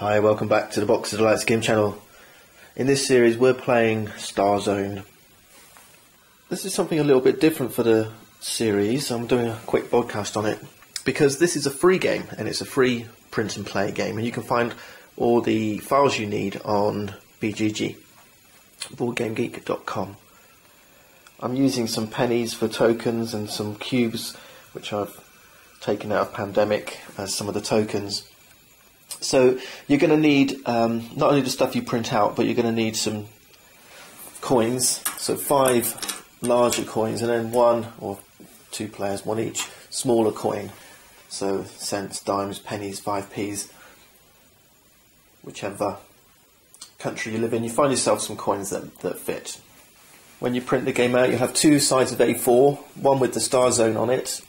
Hi, welcome back to the Box of Delights game channel. In this series we're playing StarZone. This is something a little bit different for the series. I'm doing a quick podcast on it because this is a free game and it's a free print and play game, and you can find all the files you need on BGG, BoardGameGeek.com. I'm using some pennies for tokens and some cubes which I've taken out of Pandemic as some of the tokens. So you're going to need not only the stuff you print out, but you're going to need some coins. So 5 larger coins and then 1 or 2 players, 1 each, smaller coin. So cents, dimes, pennies, 5p's, whichever country you live in. You find yourself some coins that fit. When you print the game out, you'll have 2 sides of A4, one with the StarZone on it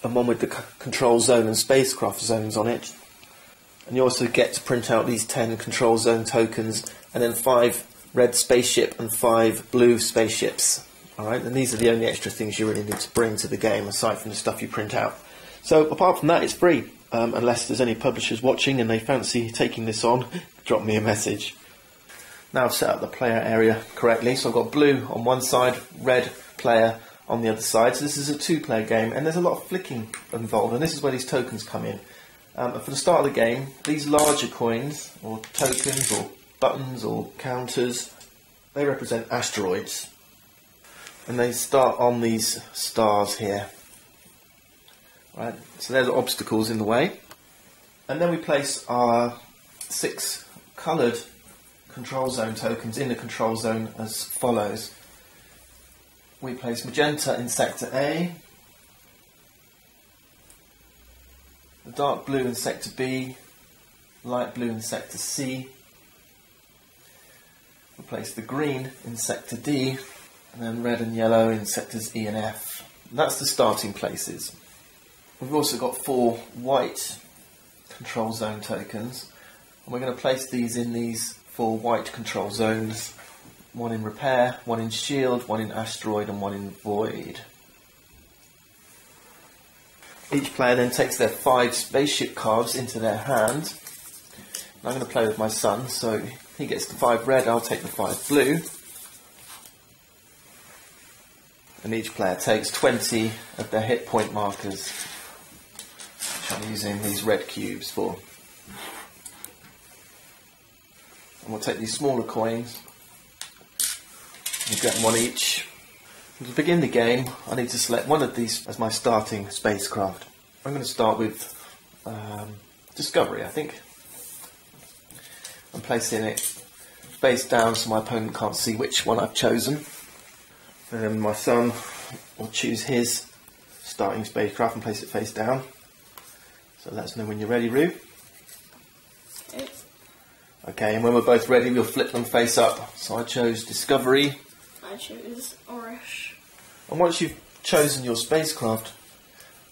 and one with the control zone and spacecraft zones on it. And you also get to print out these 10 control zone tokens and then 5 red spaceship and 5 blue spaceships. Alright, and these are the only extra things you really need to bring to the game aside from the stuff you print out. So apart from that, it's free, unless there's any publishers watching and they fancy taking this on, drop me a message. Now I've set up the player area correctly, so I've got blue on one side, red player on the other side. So this is a 2-player game and there's a lot of flicking involved, and this is where these tokens come in. And for the start of the game, these larger coins, or tokens, or buttons, or counters, they represent asteroids. And they start on these stars here. Right, so there's obstacles in the way. And then we place our 6 coloured control zone tokens in the control zone as follows. We place magenta in sector A, the dark blue in sector B, light blue in sector C. We'll place the green in sector D, and then red and yellow in sectors E and F. And that's the starting places. We've also got 4 white control zone tokens, and we're going to place these in these 4 white control zones. 1 in repair, 1 in shield, 1 in asteroid, and 1 in void. Each player then takes their 5 spaceship cards into their hand. And I'm going to play with my son, so he gets the 5 red, I'll take the 5 blue. And each player takes 20 of their hit point markers, which I'm using these red cubes for. And we'll take these smaller coins, and get 1 each. To begin the game, I need to select one of these as my starting spacecraft. I'm going to start with Discovery, I think. I'm placing it face down so my opponent can't see which one I've chosen. And my son will choose his starting spacecraft and place it face down. So let us know when you're ready, Roo. Okay, and when we're both ready, we'll flip them face up. So I chose Discovery. I choose Orange. And once you've chosen your spacecraft,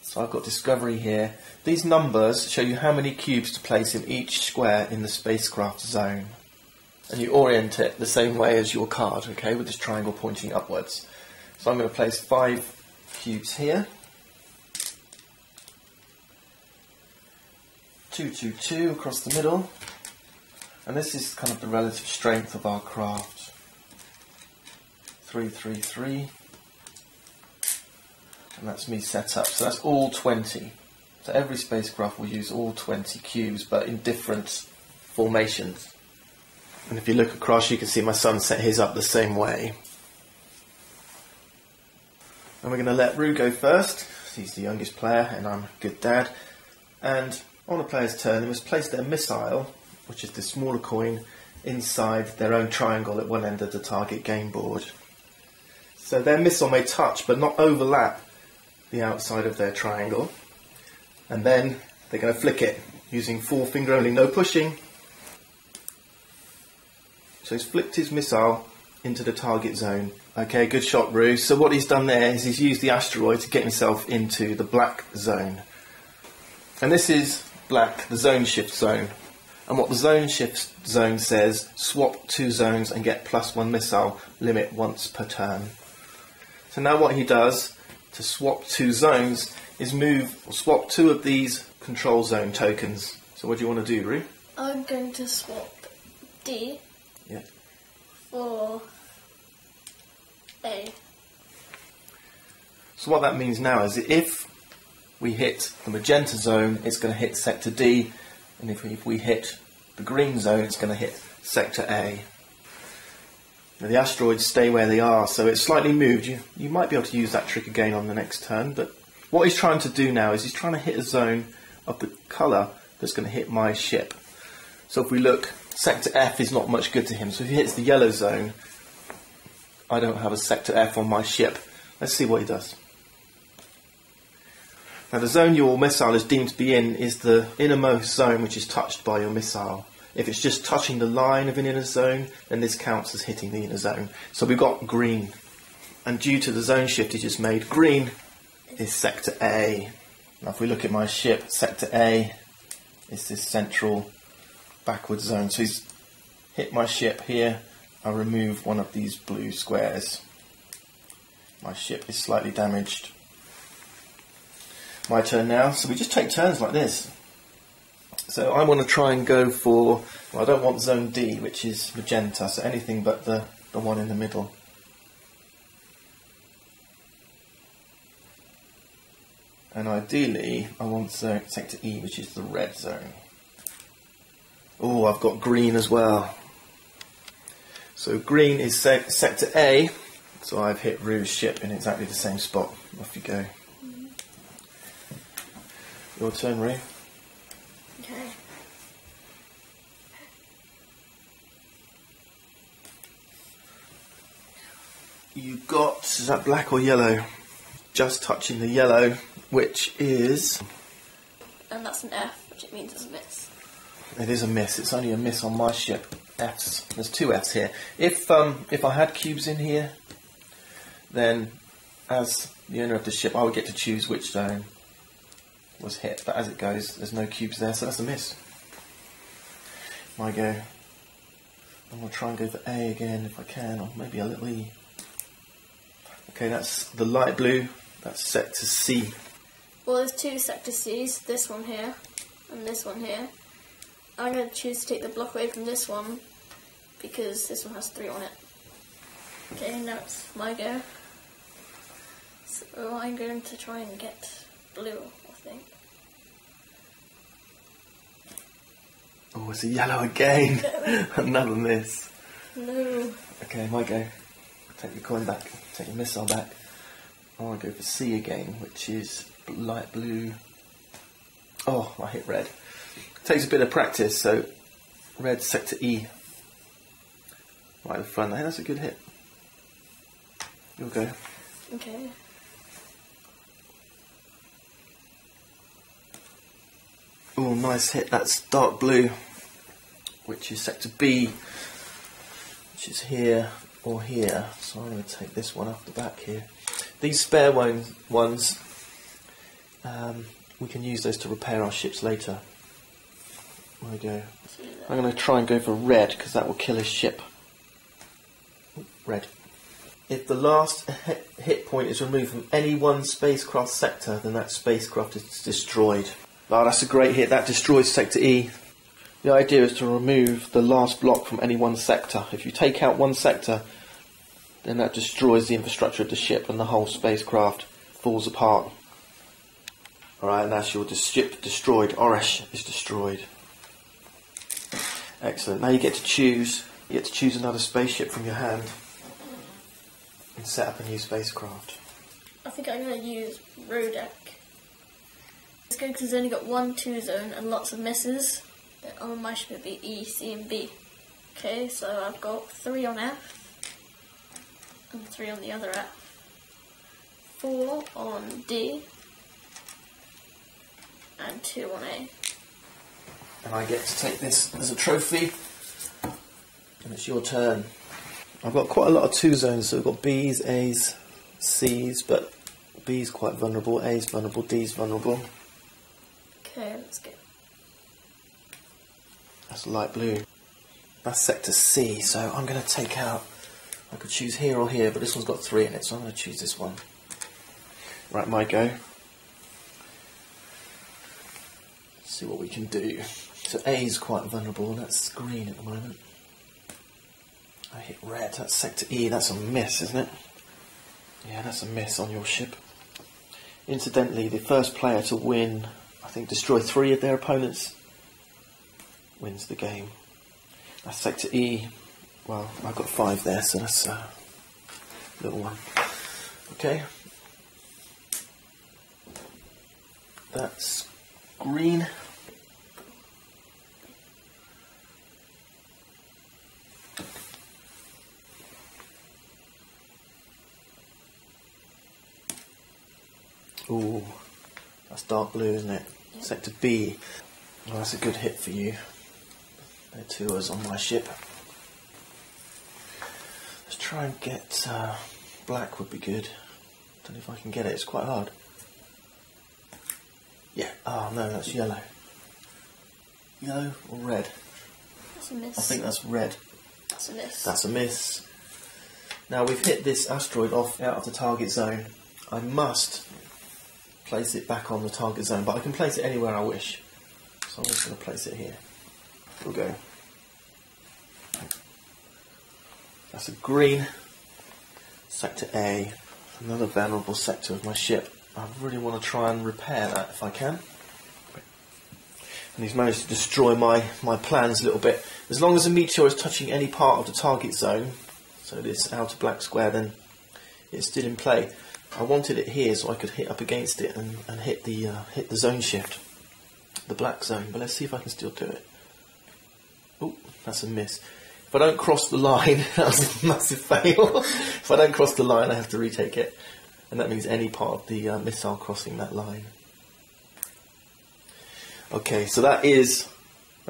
so I've got Discovery here, these numbers show you how many cubes to place in each square in the spacecraft zone. And you orient it the same way as your card, okay, with this triangle pointing upwards. So I'm going to place 5 cubes here. 2, 2, 2 across the middle. And this is kind of the relative strength of our craft. 3, 3, 3. And that's me set up. So that's all 20. So every spacecraft will use all 20 cubes, but in different formations. And if you look across, you can see my son set his up the same way. And we're going to let Roo go first. He's the youngest player, and I'm a good dad. And on a player's turn, they must place their missile, which is the smaller coin, inside their own triangle at one end of the target game board. So their missile may touch, but not overlap the outside of their triangle, and then they're going to flick it using 4-finger only, no pushing. So he's flicked his missile into the target zone. Okay, good shot, Roo. So what he's done there is he's used the asteroid to get himself into the black zone. And this is black, the zone shift zone. And what the zone shift zone says, swap 2 zones and get +1 missile, limit once per turn. So now what he does to swap 2 zones is move or swap 2 of these control zone tokens. So what do you want to do, Roo? I'm going to swap D for A. So what that means now is that if we hit the magenta zone, it's going to hit sector D, and if we hit the green zone, it's going to hit sector A. Now the asteroids stay where they are, so it's slightly moved. You might be able to use that trick again on the next turn, but what he's trying to do now is he's trying to hit a zone of the colour that's going to hit my ship. So if we look, sector F is not much good to him, so if he hits the yellow zone, I don't have a sector F on my ship. Let's see what he does. Now the zone your missile is deemed to be in is the innermost zone which is touched by your missile. If it's just touching the line of an inner zone, then this counts as hitting the inner zone. So we've got green. And due to the zone shift he just made, green is sector A. Now if we look at my ship, sector A is this central backward zone. So he's hit my ship here. I'll remove one of these blue squares. My ship is slightly damaged. My turn now. So we just take turns like this. So I want to try and go for, well, I don't want zone D, which is magenta, so anything but the one in the middle. And ideally, I want sector E, which is the red zone. Oh, I've got green as well. So green is sector A, so I've hit Rue's ship in exactly the same spot. Off you go. Your turn, Rue. Okay. You've got, is that black or yellow? Just touching the yellow, which is... And that's an F, which it means it's a miss. It is a miss. It's only a miss on my ship. Fs. There's two Fs here. If I had cubes in here, then as the owner of the ship, I would get to choose which zone was hit. But as it goes, there's no cubes there, so that's a miss. My go. I'm going to try and go for A again if I can, or maybe a little E. Okay, that's the light blue. That's sector C. Well, there's two sector C's, this one here and this one here. I'm going to choose to take the block away from this one because this one has 3 on it. Okay, now it's my go. So I'm going to try and get blue, I think. Oh, it's a yellow again. Another miss. No. Okay, my go. Take your coin back. Take your missile back. I want to go for C again, which is light blue. Oh, I hit red. Takes a bit of practice, so red sector E. Right at the front there, that's a good hit. You'll go. Okay. Oh, nice hit. That's dark blue, which is sector B, which is here or here. So I'm going to take this one off the back here. These spare ones, we can use those to repair our ships later. There we go. I'm going to try and go for red because that will kill his ship. Red. If the last hit point is removed from any one spacecraft sector, then that spacecraft is destroyed. Oh, that's a great hit. That destroys sector E. The idea is to remove the last block from any one sector. If you take out one sector, then that destroys the infrastructure of the ship and the whole spacecraft falls apart. Alright, and that's your ship destroyed. Orish is destroyed. Excellent. Now you get to choose. You get to choose another spaceship from your hand and set up a new spacecraft. I think I'm going to use Rodek. It's good because it's only got 1 2 zone and lots of misses. On my ship it would be E, C and B. Okay, so I've got 3 on F and 3 on the other F. 4 on D and 2 on A. And I get to take this as a trophy. And it's your turn. I've got quite a lot of 2 zones, so we've got B's, A's, C's, but B's quite vulnerable, A's vulnerable, D's vulnerable. Okay, let's go. That's light blue. That's sector C, so I'm going to take out, I could choose here or here, but this one's got 3 in it, so I'm going to choose this one. Right, my go. Let's see what we can do. So A is quite vulnerable, and that's green at the moment. I hit red, that's sector E, that's a miss, isn't it? Yeah, that's a miss on your ship. Incidentally, the first player to win, I think destroy 3 of their opponents, wins the game. That's sector E. Well, I've got 5 there, so that's a little one. Okay. That's green. Ooh, that's dark blue, isn't it? Yep. Sector B. Well, that's a good hit for you. There are 2 others on my ship. Let's try and get black would be good. Don't know if I can get it, it's quite hard. Yeah, oh no, that's yellow. Yellow or red? That's a miss. I think that's red. That's a miss. That's a miss. Now we've hit this asteroid out of the target zone. I must place it back on the target zone, but I can place it anywhere I wish. So I'm just going to place it here. We'll go. That's a green. Sector A. Another vulnerable sector of my ship. I really want to try and repair that if I can. And he's managed to destroy my plans a little bit. As long as the meteor is touching any part of the target zone, so this outer black square, then it's still in play. I wanted it here so I could hit up against it and hit the zone shift, the black zone. But let's see if I can still do it. Oh, that's a miss. If I don't cross the line, that's a massive fail. If I don't cross the line, I have to retake it. And that means any part of the missile crossing that line. Okay, so that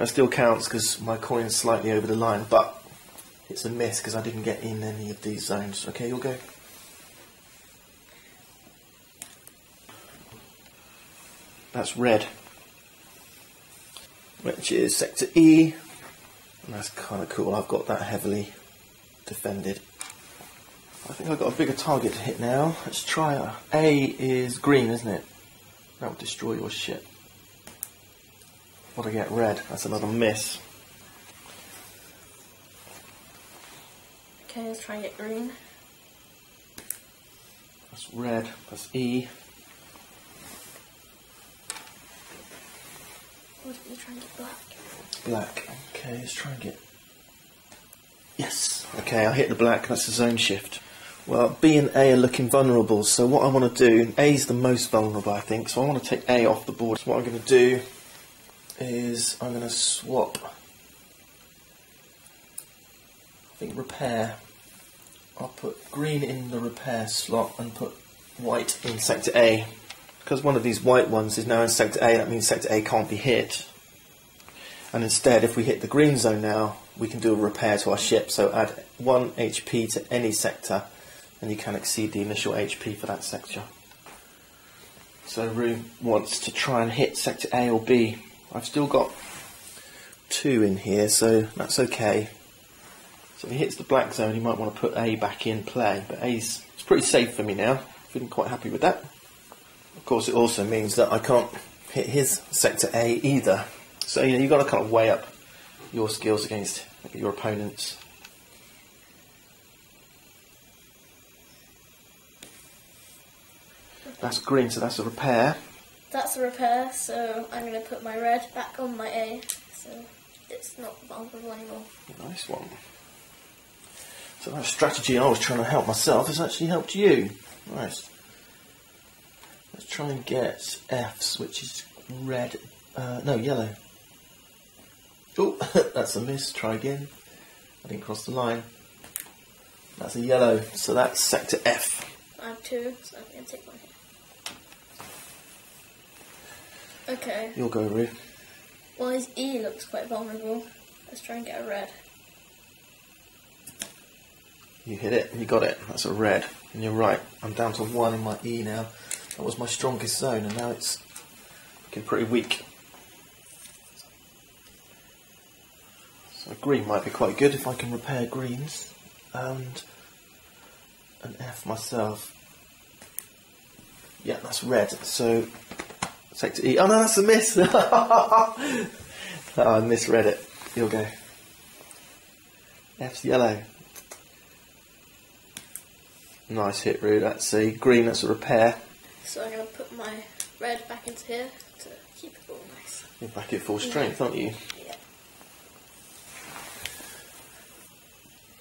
still counts because my coin's slightly over the line, but it's a miss because I didn't get in any of these zones. Okay, you'll go. That's red, which is sector E, and that's kind of cool. I've got that heavily defended. I think I've got a bigger target to hit now. Let's try it. A is green, isn't it? That will destroy your ship. What do I get? Red. That's another miss. Okay, let's try and get green. That's red. That's E. What if we try and get black? Black. Okay, let's try and get... Yes. Okay, I hit the black. That's the zone shift. Well, B and A are looking vulnerable, so what I want to do... A is the most vulnerable, I think, so I want to take A off the board. So what I'm going to do is I'm going to swap... I think repair. I'll put green in the repair slot and put white in sector A. Because one of these white ones is now in sector A, that means sector A can't be hit. And instead, if we hit the green zone now, we can do a repair to our ship. So add 1 HP to any sector, and you can exceed the initial HP for that sector. So Rue wants to try and hit sector A or B. I've still got 2 in here, so that's okay. So if he hits the black zone, he might want to put A back in play. But it's pretty safe for me now. Feeling quite happy with that. Of course, it also means that I can't hit his sector A either. So you've got to kind of weigh up your skills against your opponents. That's green, so that's a repair. That's a repair, so I'm going to put my red back on my A, so it's not vulnerable anymore. Nice one. So that strategy I was trying to help myself has actually helped you. Nice. Let's try and get F's, which is red. No, yellow. Oh, that's a miss. Try again. I didn't cross the line. That's a yellow, so that's sector F. I have 2, so I'm going to take one here. Okay. You'll go, Rue. Well, his E looks quite vulnerable. Let's try and get a red. You hit it, you got it. That's a red. And you're right, I'm down to 1 in my E now. That was my strongest zone, and now it's looking pretty weak. So green might be quite good if I can repair greens. And an F myself. Yeah, that's red. So sector E. Oh no, that's a miss. Oh, I misread it. You'll go. F's yellow. Nice hit, Roo. That's a green, that's a repair. So I'm going to put my red back into here to keep it all nice. You're back at full strength, aren't you? Yeah.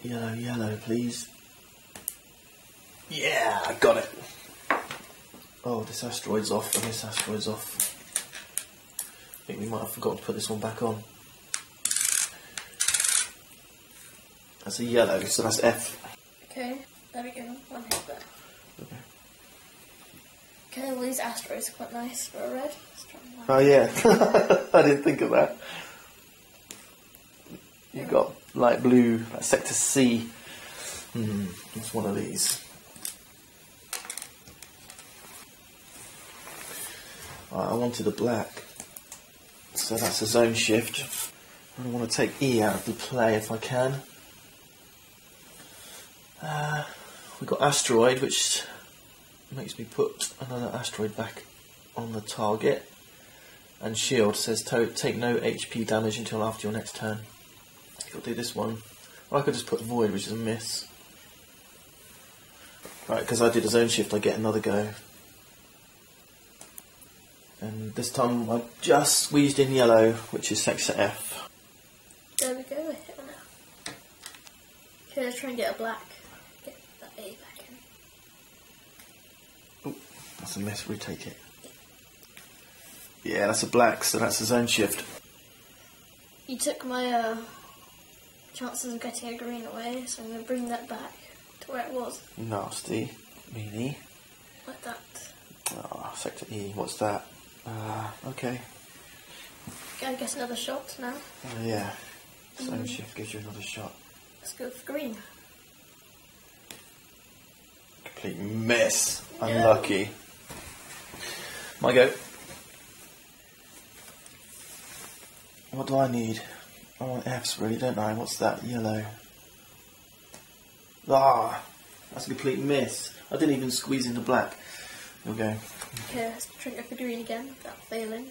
Yellow, yellow, please. Yeah, I got it. Oh, this asteroid's off, and this asteroid's off. I think we might have forgotten to put this one back on. That's a yellow, so that's F. Okay, there we go. One hit there. Okay. Okay, well these asteroids are quite nice for a red. Let's try and Oh yeah, I didn't think of that. You've got light blue, that's sector C. It's one of these. Right, I wanted a black, so that's a zone shift. I want to take E out of the play if I can. We've got asteroid, which makes me put another asteroid back on the target. And shield says take no HP damage until after your next turn. I'll do this one. Or I could just put void, which is a miss. Right, because I did a zone shift, I get another go. And this time I just squeezed in yellow, which is sector F. there we go, I hit one out. Okay, let's try and get a black. Get that A back in. Oh, that's a miss, retake it. Yeah, that's a black, so that's a zone shift. You took my chances of getting a green away, so I'm going to bring that back to where it was. Nasty. Meanie. Like that. Oh, sector E, what's that? Okay. Gotta get another shot now. Oh yeah. Zone shift gives you another shot. Let's go for green. Complete miss. No. Unlucky. My go. What do I need? I want Fs really, don't I? What's that? Yellow. Ah, that's a complete miss. I didn't even squeeze into black. There we go. Okay, let's try and go for green again without failing.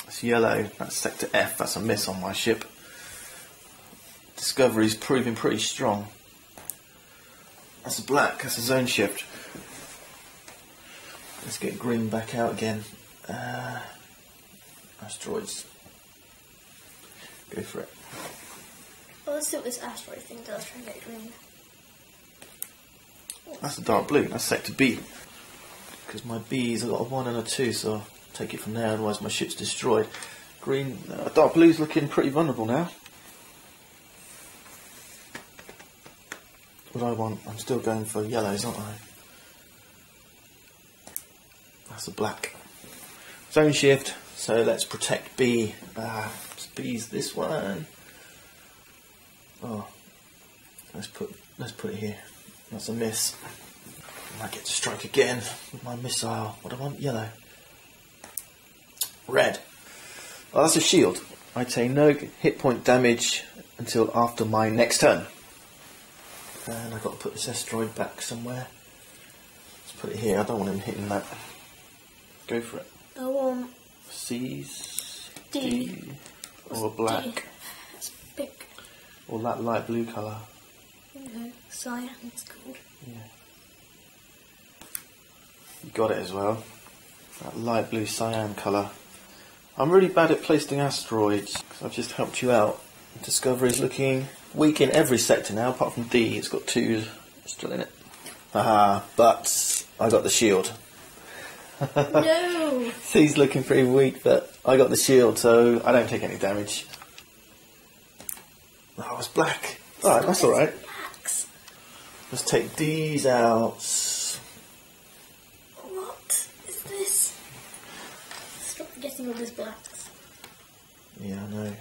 It's yellow. That's sector F. That's a miss on my ship. Discovery's proving pretty strong. That's a black. That's a zone shift. Let's get green back out again. Asteroids. Go for it. Well, let's see what this asteroid thing does. Try and get green. That's a dark blue. That's sector B. Because my B's have got a 1 and a 2, so I'll take it from there, otherwise my ship's destroyed. Green, dark blue's looking pretty vulnerable now. What do I want? I'm still going for yellows, aren't I? That's a black. Zone shift, so let's protect B. B's this one. Oh, let's put it here. That's a miss. I might get to strike again with my missile. What do I want? Yellow. Red. Oh, that's a shield. I take no hit point damage until after my next turn. And I've got to put this asteroid back somewhere. Let's put it here. I don't want him hitting that. Go for it. I want C's. D. Or black. D. That's big. Or that light blue colour. Okay, cyan it's called. Yeah. You got it as well. That light blue cyan colour. I'm really bad at placing asteroids, because I've just helped you out. Discovery's looking weak in every sector now, apart from D. It's got 2 still in it. Haha, but I got the shield. No! C's looking pretty weak, but I got the shield, so I don't take any damage. Oh, it's black. Alright, that's alright. Let's take these out. What is this? Stop getting all these blacks. Yeah, I know.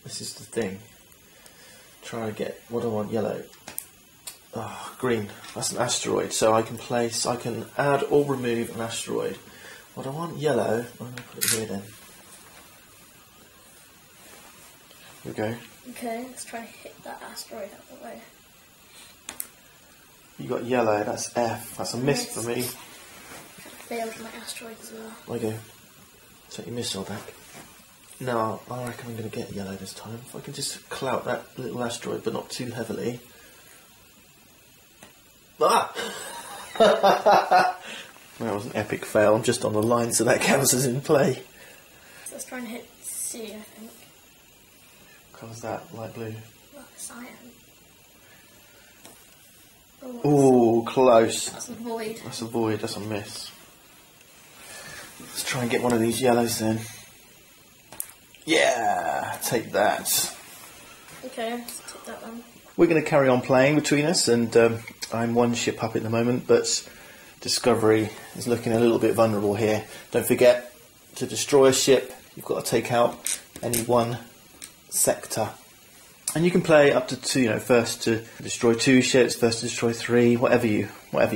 This is the thing. Try to get what I want. Yellow. Oh, green. That's an asteroid. So I can add or remove an asteroid. What I want? Yellow. I'm going to put it here then. Here we go. Okay, let's try and hit that asteroid out of the way. You got yellow. That's F. That's a miss for me. Failed my asteroid as well. There we go. Take your missile back. No, I reckon I'm going to get yellow this time. If I can just clout that little asteroid, but not too heavily. Ah! That was an epic fail. I'm just on the line, so that counts as in play. So let's try and hit C, I think. Colour's that? Light blue. Oh, cyan. Oh, close. That's a void. That's a void, that's a miss. Let's try and get one of these yellows then. Yeah, take that. Okay, let's take that one. We're going to carry on playing between us, and I'm one ship up at the moment, but Discovery is looking a little bit vulnerable here. Don't forget, to destroy a ship, you've got to take out any one sector. And you can play up to 2, first to destroy 2 ships, first to destroy 3, whatever you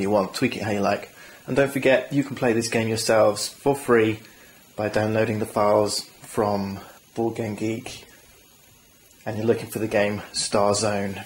want, tweak it how you like. And don't forget, you can play this game yourselves for free by downloading the files from Board Game Geek, and you're looking for the game StarZone.